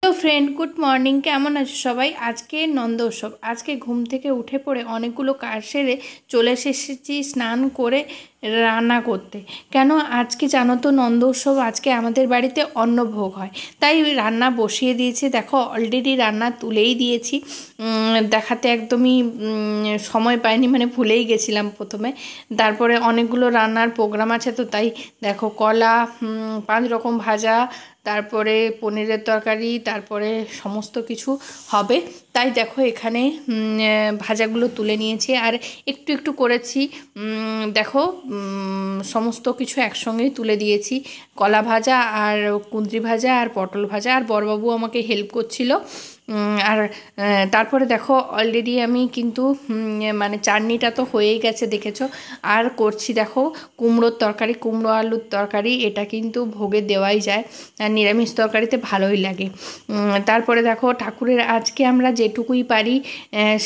তো friend, good morning. কেমন আছো সবাই? আজকে নন্দ উৎসব। আজকে ঘুম থেকে উঠে পড়ে অনেকগুলো কাজ সেরে চলে এসেছি স্নান করে রান্না করতে। কেন আজকে জানো তো, নন্দ উৎসব আজকে আমাদের বাড়িতে অন্নভোগ হয়, তাই রান্না বসিয়ে দিয়েছি। দেখো অলরেডি রান্না তুলেই দিয়েছি। দেখাতে একদমই সময় পাইনি, মানে ভুলেই গেছিলাম প্রথমে। তারপরে অনেকগুলো রান্নার প্রোগ্রাম আছে, তো তাই দেখো কলা, 5 রকম ভাজা, তারপরে পনিরের তরকারি, তারপরে সমস্ত কিছু হবে। তাই দেখো এখানে ভাজাগুলো তুলে নিয়েছি আর একটু একটু করেছি। দেখো সমস্ত কিছু একসঙ্গেই তুলে দিয়েছি। কলা ভাজা আর কুঁদরি ভাজা আর পটল ভাজা, আর বড়বাবু আমাকে হেল্প করছিল। আর তারপরে দেখো অলরেডি আমি কিন্তু মানে চাটনিটা তো হয়েই গেছে দেখেছো। আর করছি দেখো কুমড়োর তরকারি, কুমড়ো আলুর তরকারি। এটা কিন্তু ভোগে দেওয়াই যায়, আর নিরামিষ তরকারিতে ভালোই লাগে। তারপরে দেখো ঠাকুরের আজকে আমরা যেটুকুই পারি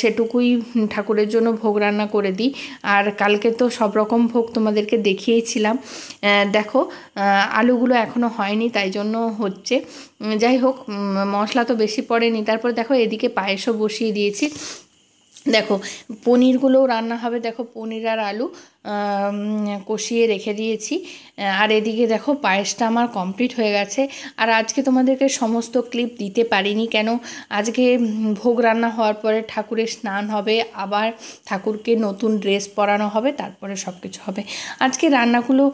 সেটুকুই ঠাকুরের জন্য ভোগ রান্না করে দিই। আর কালকে তো সব রকম ভোগ তোমাদেরকে দেখিয়েছিলাম। দেখো আলুগুলো এখনও হয়নি, তাই জন্য হচ্ছে। যাই হোক, মশলা তো বেশি পড়েনি। তারপর দেখো এদিকে পায়েসও বসিয়ে দিয়েছি। দেখো পনিরগুলোও রান্না হবে। দেখো পনির আর আলু কষিয়ে রেখে দিয়েছি। আর এদিকে দেখো পায়েসটা আমার কমপ্লিট হয়ে গেছে। আর আজকে তোমাদেরকে সমস্ত ক্লিপ দিতে পারিনি, কেন আজকে ভোগ রান্না হওয়ার পরে ঠাকুরের স্নান হবে, আবার ঠাকুরকে নতুন ড্রেস পরানো হবে, তারপরে সব কিছু হবে। আজকে রান্নাগুলো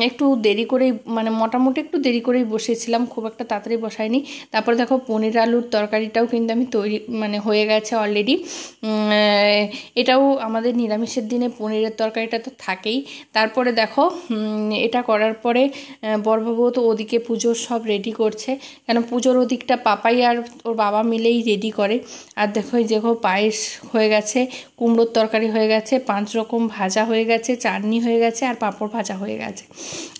একটু দেরি করেই, মানে মোটামুটি একটু দেরি করেই বসেছিলাম, খুব একটা তাড়াতাড়ি বসাইনি। তারপরে দেখো পনির আলুর তরকারিটাও কিন্তু আমি তৈরি মানে হয়ে গেছে অলরেডি। এটাও আমাদের নিরামিষের দিনে পনিরের তরকারিটা তো থাকেই। তারপরে দেখো এটা করার পরে বড়বাবু তো ওদিকে পুজোর সব রেডি করছে, কেন পুজোর ওদিকটা পাপাই আর ওর বাবা মিলেই রেডি করে। আর দেখো এই দেখো পায়েস হয়ে গেছে, কুমড়োর তরকারি হয়ে গেছে, 5 রকম ভাজা হয়ে গেছে, চাটনি হয়ে গেছে, আর পাঁপড় ভাজা হয়ে গেছে।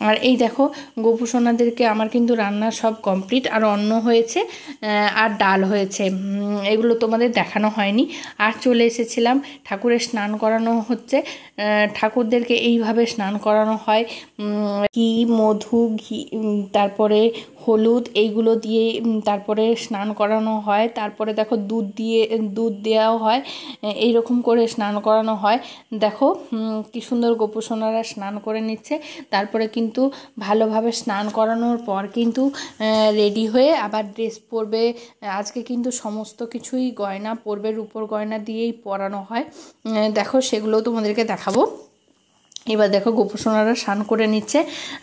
আর এই দেখো গোপু সোনাদেরকে আমার কিন্তু রান্না সব কমপ্লিট। আর অন্ন হয়েছে আর ডাল হয়েছে, এগুলো তোমাদের দেখানো হয়নি। আর চলে এসেছিলাম, ঠাকুরের স্নান করানো হচ্ছে। ঠাকুরদেরকে এইভাবে স্নান করানো হয়, ঘি, মধু, ঘি, তারপরে হলুদ, এইগুলো দিয়ে তারপরে স্নান করানো হয়। তারপরে দেখো দুধ দেওয়াও হয়, এইরকম করে স্নান করানো হয়। দেখো কি সুন্দর গোপু সোনারা স্নান করে নিচ্ছে। তারপরে কিন্তু ভালোভাবে স্নান করানোর পর কিন্তু রেডি হয়ে আবার ড্রেস পরবে। আজকে কিন্তু সমস্ত কিছুই গয়না পরবে, রূপোর গয়না দিয়েই পরানো হয়। দেখো সেগুলোও তোমাদেরকে দেখাবো। এবার দেখো গোপু সোনারা স্নান করে নিচ্ছে।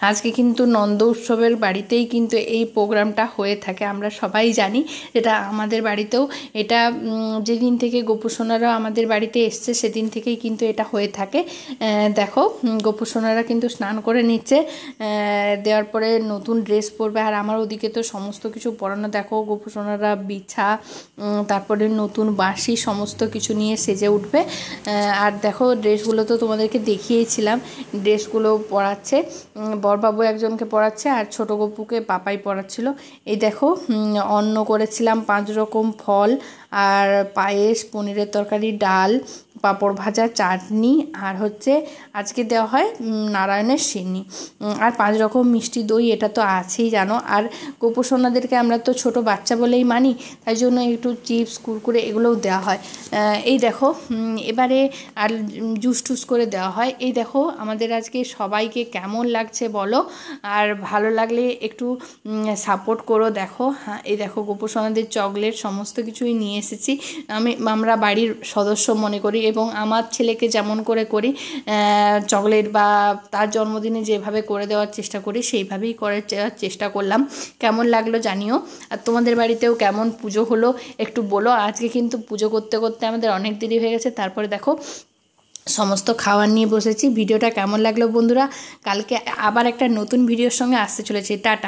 আজকে কিন্তু নন্দ উৎসবের বাড়িতেই কিন্তু এই প্রোগ্রামটা হয়ে থাকে, আমরা সবাই জানি। এটা আমাদের বাড়িতেও, এটা যেদিন থেকে গোপু সোনারা আমাদের বাড়িতে এসছে সেদিন থেকেই কিন্তু এটা হয়ে থাকে। দেখো গোপু সোনারা কিন্তু স্নান করে নিচ্ছে, দেওয়ার পরে নতুন ড্রেস পরবে। আর আমার ওদিকে তো সমস্ত কিছু পরানো। দেখো গোপু সোনারা বিছা, তারপরে নতুন বাঁশি, সমস্ত কিছু নিয়ে সেজে উঠবে। আর দেখো ড্রেসগুলো তো তোমাদেরকে দেখিয়েছিলাম, ড্রেসগুলো পরাচ্ছে। বড়বাবু একজনকে পরাচ্ছে আর ছোট গপুকে পাপাই পরাচ্ছিল। এই দেখো অন্ন করেছিলাম, 5 রকম ফল আর পায়েস, পনিরের তরকারি, ডাল, পাঁপড় ভাজা, চাটনি, আর হচ্ছে আজকে দেওয়া হয় নারায়ণের সিন্নি, আর 5 রকম মিষ্টি দই। এটা তো আছেই জানো। আর গোপু সোনাদেরকে আমরা তো ছোট বাচ্চা বলেই মানি, তাই জন্য একটু চিপস, কুরকুরে এগুলোও দেওয়া হয়। এই দেখো এবারে আর জুস টুস করে দেওয়া হয়। এই দেখো আমাদের আজকে সবাইকে কেমন লাগছে বলো, আর ভালো লাগলে একটু সাপোর্ট করো। দেখো হ্যাঁ, এই দেখো গোপু সোনাদের চকলেট সমস্ত কিছুই নিয়ে এসেছি। আমরা বাড়ির সদস্য মনে করি, এবং আমার ছেলেকে যেমন করে করি চকলেট বা তার জন্মদিনে যেভাবে করে দেওয়ার চেষ্টা করি সেইভাবেই করে দেওয়ার চেষ্টা করলাম। কেমন লাগলো জানিও। আর তোমাদের বাড়িতেও কেমন পুজো হলো একটু বলো। আজকে কিন্তু পুজো করতে করতে আমাদের অনেক দেরি হয়ে গেছে। তারপরে দেখো সমস্ত খাবার নিয়ে বসেছি। ভিডিওটা কেমন লাগলো বন্ধুরা? কালকে আবার একটা নতুন ভিডিওর সঙ্গে আসতে চলেছে। টাটা।